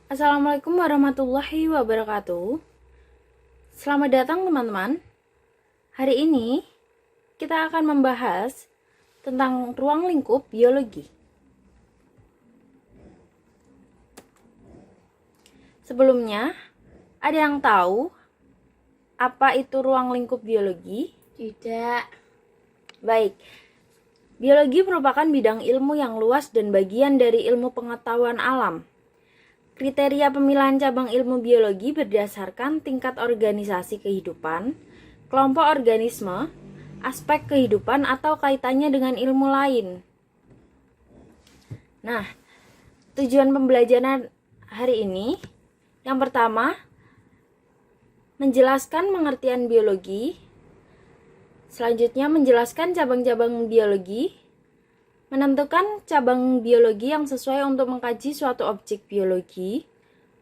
Assalamualaikum warahmatullahi wabarakatuh. Selamat datang teman-teman. Hari ini kita akan membahas tentang ruang lingkup biologi. Sebelumnya, ada yang tahu apa itu ruang lingkup biologi? Tidak. Baik. Biologi merupakan bidang ilmu yang luas dan bagian dari ilmu pengetahuan alam. Kriteria pemilihan cabang ilmu biologi berdasarkan tingkat organisasi kehidupan, kelompok organisme, aspek kehidupan atau kaitannya dengan ilmu lain. Nah, tujuan pembelajaran hari ini yang pertama, menjelaskan pengertian biologi. Selanjutnya, menjelaskan cabang-cabang biologi. Menentukan cabang biologi yang sesuai untuk mengkaji suatu objek biologi,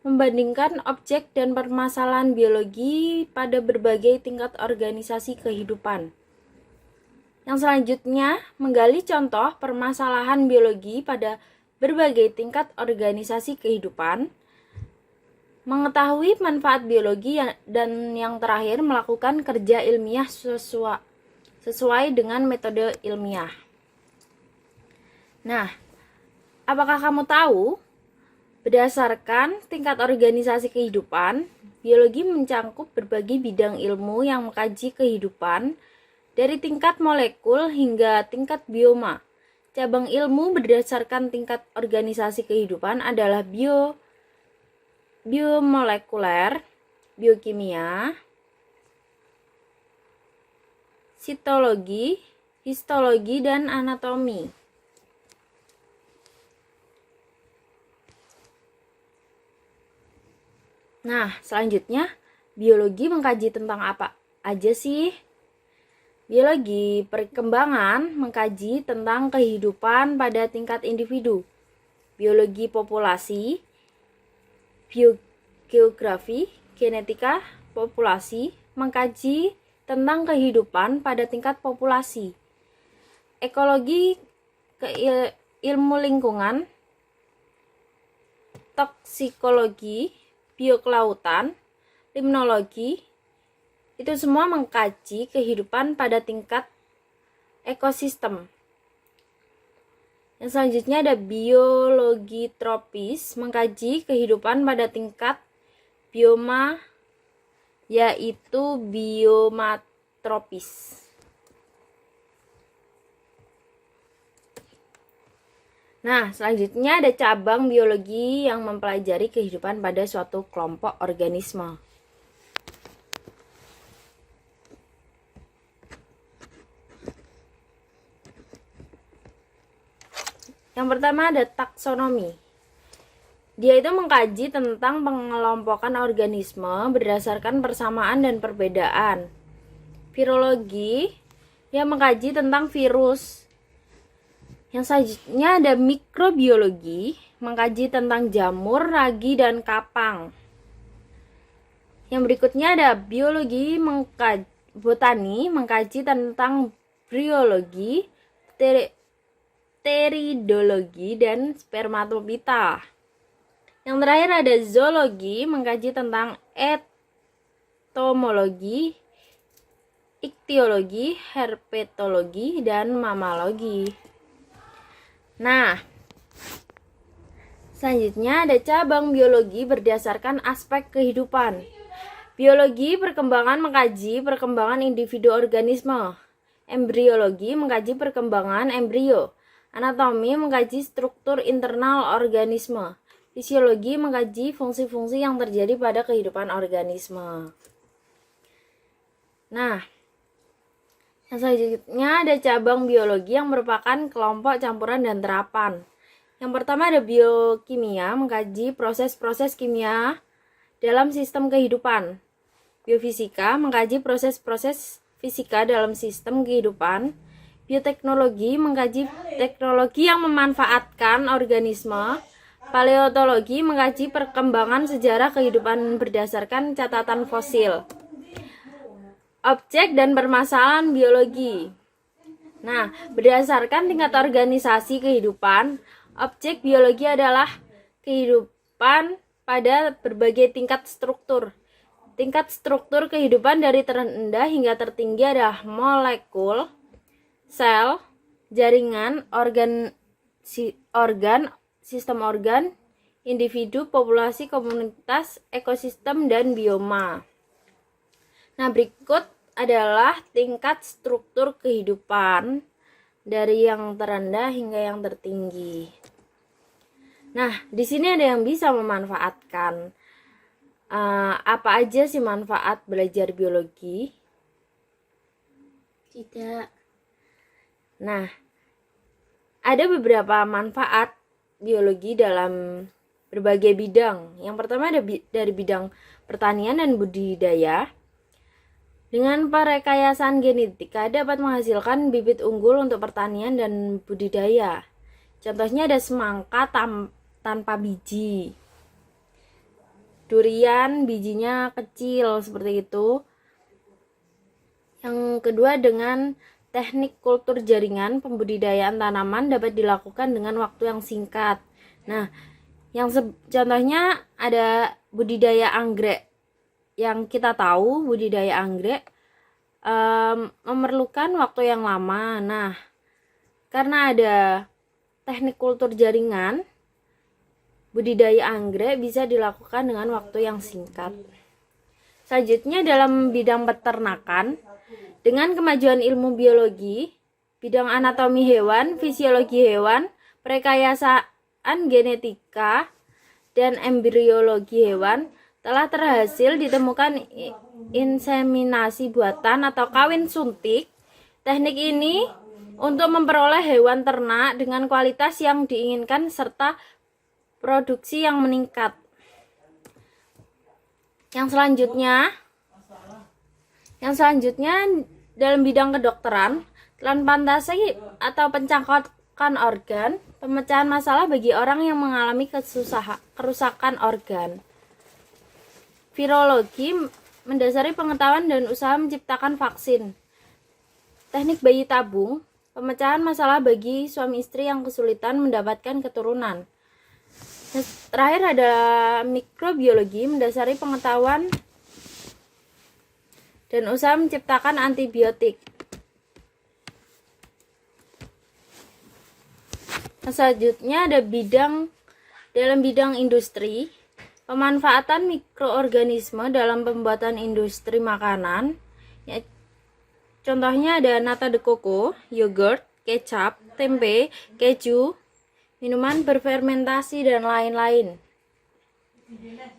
membandingkan objek dan permasalahan biologi pada berbagai tingkat organisasi kehidupan. Yang selanjutnya, menggali contoh permasalahan biologi pada berbagai tingkat organisasi kehidupan, mengetahui manfaat biologi, dan yang terakhir, melakukan kerja ilmiah sesuai dengan metode ilmiah. Nah, apakah kamu tahu? Berdasarkan tingkat organisasi kehidupan, biologi mencangkup berbagai bidang ilmu yang mengkaji kehidupan dari tingkat molekul hingga tingkat bioma. Cabang ilmu berdasarkan tingkat organisasi kehidupan adalah biomolekuler, biokimia, sitologi, histologi, dan anatomi. Nah, selanjutnya, biologi mengkaji tentang apa aja sih? Biologi perkembangan mengkaji tentang kehidupan pada tingkat individu. Biologi populasi, biogeografi, genetika populasi mengkaji tentang kehidupan pada tingkat populasi. Ekologi ilmu lingkungan, toksikologi, biokelautan, limnologi, itu semua mengkaji kehidupan pada tingkat ekosistem. Yang selanjutnya ada biologi tropis, mengkaji kehidupan pada tingkat bioma, yaitu bioma tropis. Nah, selanjutnya ada cabang biologi yang mempelajari kehidupan pada suatu kelompok organisme. Yang pertama ada taksonomi. Dia itu mengkaji tentang pengelompokan organisme berdasarkan persamaan dan perbedaan. Virologi, dia mengkaji tentang virus. Yang selanjutnya ada mikrobiologi, mengkaji tentang jamur, ragi, dan kapang. Yang berikutnya ada biologi botani, mengkaji tentang briologi, pteridologi, dan spermatopita. Yang terakhir ada zoologi, mengkaji tentang entomologi, iktiologi, herpetologi, dan mammalogi. Nah, selanjutnya ada cabang biologi berdasarkan aspek kehidupan. Biologi perkembangan mengkaji perkembangan individu organisme. Embriologi mengkaji perkembangan embrio. Anatomi mengkaji struktur internal organisme. Fisiologi mengkaji fungsi-fungsi yang terjadi pada kehidupan organisme. Nah, yang selanjutnya ada cabang biologi yang merupakan kelompok campuran dan terapan. Yang pertama ada biokimia, mengkaji proses-proses kimia dalam sistem kehidupan. Biofisika, mengkaji proses-proses fisika dalam sistem kehidupan. Bioteknologi, mengkaji teknologi yang memanfaatkan organisme. Paleontologi, mengkaji perkembangan sejarah kehidupan berdasarkan catatan fosil. Objek dan permasalahan biologi. Nah, berdasarkan tingkat organisasi kehidupan, objek biologi adalah kehidupan pada berbagai tingkat struktur. Tingkat struktur kehidupan dari terendah hingga tertinggi adalah molekul, sel, jaringan, sistem organ, individu, populasi, komunitas, ekosistem, dan bioma. Nah, berikut adalah tingkat struktur kehidupan dari yang terendah hingga yang tertinggi. Nah, di sini ada yang bisa memanfaatkan. Apa aja sih manfaat belajar biologi? Tidak. Nah, ada beberapa manfaat biologi dalam berbagai bidang. Yang pertama ada dari bidang pertanian dan budidaya. Dengan perekayasaan genetika dapat menghasilkan bibit unggul untuk pertanian dan budidaya. Contohnya ada semangka tanpa biji. Durian bijinya kecil seperti itu. Yang kedua, dengan teknik kultur jaringan, pembudidayaan tanaman dapat dilakukan dengan waktu yang singkat. Nah, contohnya ada budidaya anggrek. Yang kita tahu budidaya anggrek memerlukan waktu yang lama. Nah, karena ada teknik kultur jaringan, budidaya anggrek bisa dilakukan dengan waktu yang singkat. Selanjutnya dalam bidang peternakan, dengan kemajuan ilmu biologi, bidang anatomi hewan, fisiologi hewan, perekayasaan genetika, dan embriologi hewan, telah berhasil ditemukan inseminasi buatan atau kawin suntik. Teknik ini untuk memperoleh hewan ternak dengan kualitas yang diinginkan serta produksi yang meningkat. Yang selanjutnya dalam bidang kedokteran, transplantasi atau pencangkakan organ, pemecahan masalah bagi orang yang mengalami kerusakan organ. Virologi mendasari pengetahuan dan usaha menciptakan vaksin. Teknik bayi tabung, pemecahan masalah bagi suami istri yang kesulitan mendapatkan keturunan. Terakhir ada mikrobiologi mendasari pengetahuan dan usaha menciptakan antibiotik. Selanjutnya ada dalam bidang industri, pemanfaatan mikroorganisme dalam pembuatan industri makanan. Ya, contohnya ada nata de coco, yogurt, kecap, tempe, keju, minuman berfermentasi, dan lain-lain.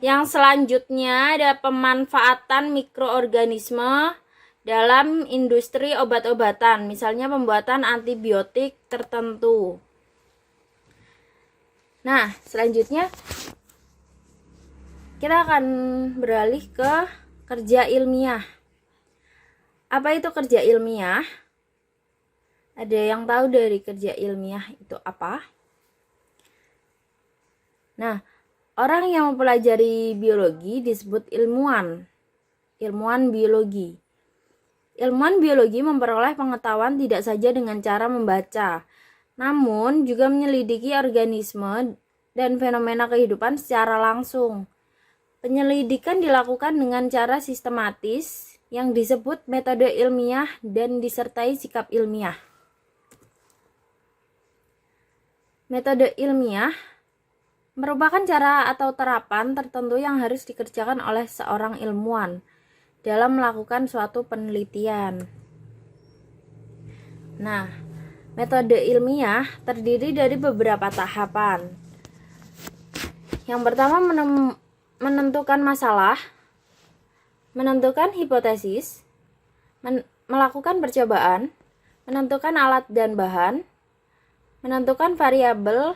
Yang selanjutnya ada pemanfaatan mikroorganisme dalam industri obat-obatan, misalnya pembuatan antibiotik tertentu. Nah, selanjutnya kita akan beralih ke kerja ilmiah. Apa itu kerja ilmiah? Ada yang tahu dari kerja ilmiah itu apa? Nah, orang yang mempelajari biologi disebut ilmuwan biologi. Ilmuwan biologi memperoleh pengetahuan tidak saja dengan cara membaca, namun juga menyelidiki organisme dan fenomena kehidupan secara langsung. Penyelidikan dilakukan dengan cara sistematis yang disebut metode ilmiah dan disertai sikap ilmiah. Metode ilmiah merupakan cara atau terapan tertentu yang harus dikerjakan oleh seorang ilmuwan dalam melakukan suatu penelitian. Nah, metode ilmiah terdiri dari beberapa tahapan. Yang pertama, menentukan masalah, menentukan hipotesis, melakukan percobaan, menentukan alat dan bahan, menentukan variabel.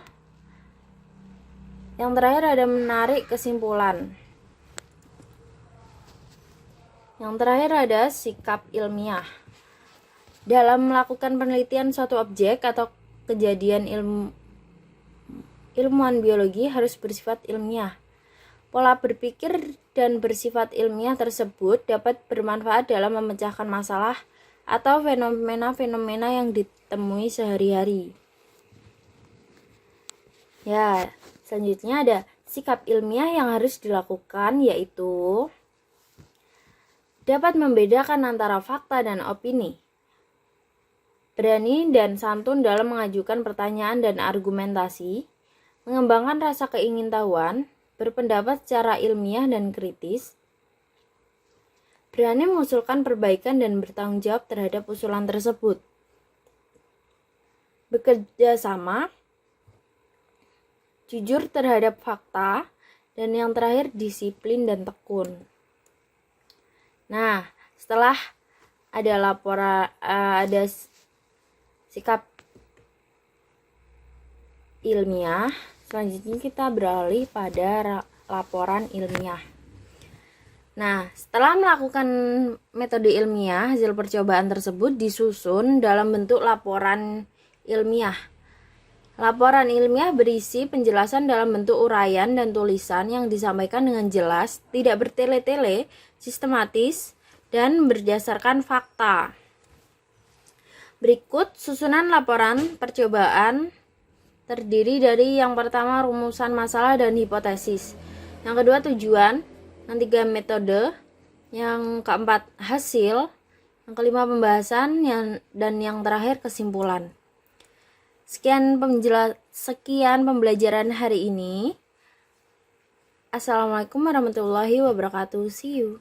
Yang terakhir ada menarik kesimpulan. Yang terakhir ada sikap ilmiah. Dalam melakukan penelitian suatu objek atau kejadian, ilmuwan biologi harus bersifat ilmiah. Pola berpikir dan bersifat ilmiah tersebut dapat bermanfaat dalam memecahkan masalah atau fenomena-fenomena yang ditemui sehari-hari. Ya, selanjutnya ada Sikap ilmiah yang harus dilakukan yaitu dapat membedakan antara fakta dan opini, berani dan santun dalam mengajukan pertanyaan dan argumentasi, mengembangkan rasa keingintahuan, berpendapat secara ilmiah dan kritis, berani mengusulkan perbaikan dan bertanggung jawab terhadap usulan tersebut, bekerja sama, jujur terhadap fakta, dan yang terakhir disiplin dan tekun. Nah, setelah ada laporan, ada sikap ilmiah, selanjutnya kita beralih pada laporan ilmiah. Nah, setelah melakukan metode ilmiah, hasil percobaan tersebut disusun dalam bentuk laporan ilmiah. Laporan ilmiah berisi penjelasan dalam bentuk uraian dan tulisan yang disampaikan dengan jelas, tidak bertele-tele, sistematis, dan berdasarkan fakta. Berikut susunan laporan percobaan terdiri dari yang pertama rumusan masalah dan hipotesis, yang kedua tujuan, yang ketiga metode, yang keempat hasil, yang kelima pembahasan, dan yang terakhir kesimpulan. Sekian pembelajaran hari ini. Assalamualaikum warahmatullahi wabarakatuh. See you.